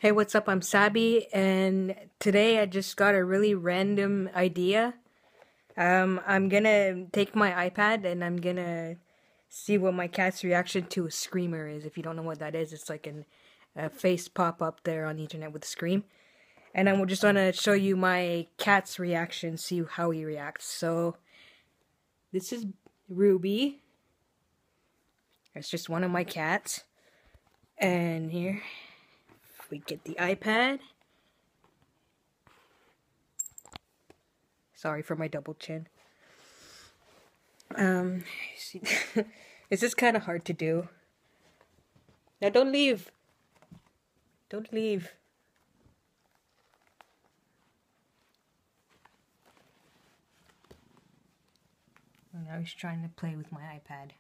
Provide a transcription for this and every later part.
Hey, what's up? I'm Sabi, and today I just got a really random idea. I'm gonna take my iPad and I'm gonna see what my cat's reaction to a screamer is. If you don't know what that is, it's like a face pop up there on the internet with a scream. And I'm just gonna show you my cat's reaction, see how he reacts. So, this is Ruby. It's just one of my cats. And here, we get the iPad. Sorry for my double chin. See, it's just kind of hard to do. Now don't leave. Don't leave. Now he's trying to play with my iPad.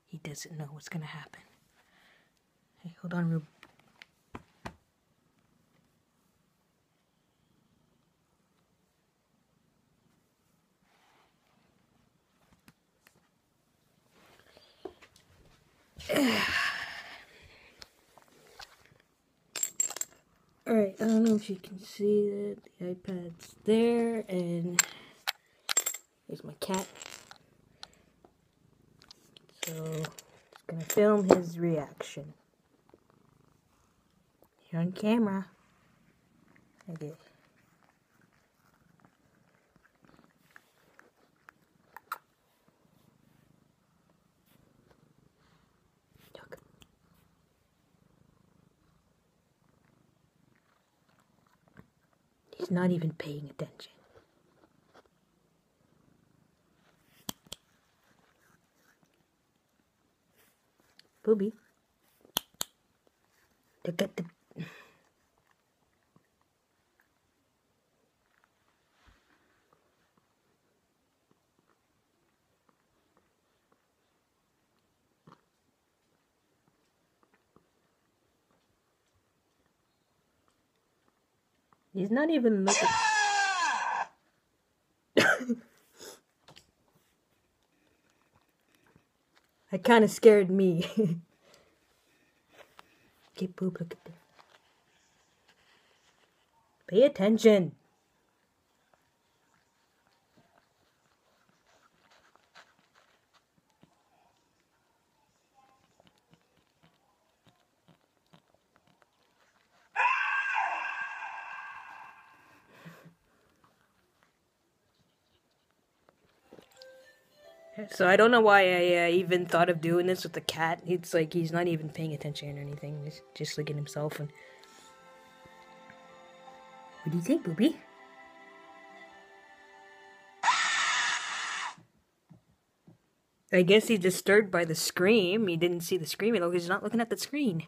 He doesn't know what's gonna happen. Hey, hold on, Rube. Alright, I don't know if you can see that the iPad's there, and here's my cat. So, just gonna film his reaction. You're on camera. Okay. Look. He's not even paying attention. Booby. Look at the... He's not even looking. That kind of scared me. Get Boob, look at that. Pay attention. So I don't know why I even thought of doing this with the cat. It's like he's not even paying attention or anything. He's just looking at himself. And what do you think, Booby? I guess he's disturbed by the scream. He didn't see the scream at all because he's not looking at the screen.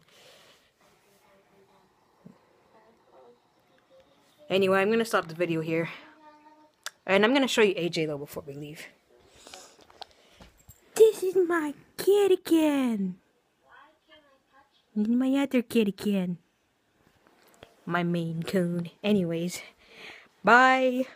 Anyway, I'm gonna stop the video here. And I'm gonna show you AJ though before we leave. This is my kitty can. My other kitty can. My Maine Coon. Anyways, bye.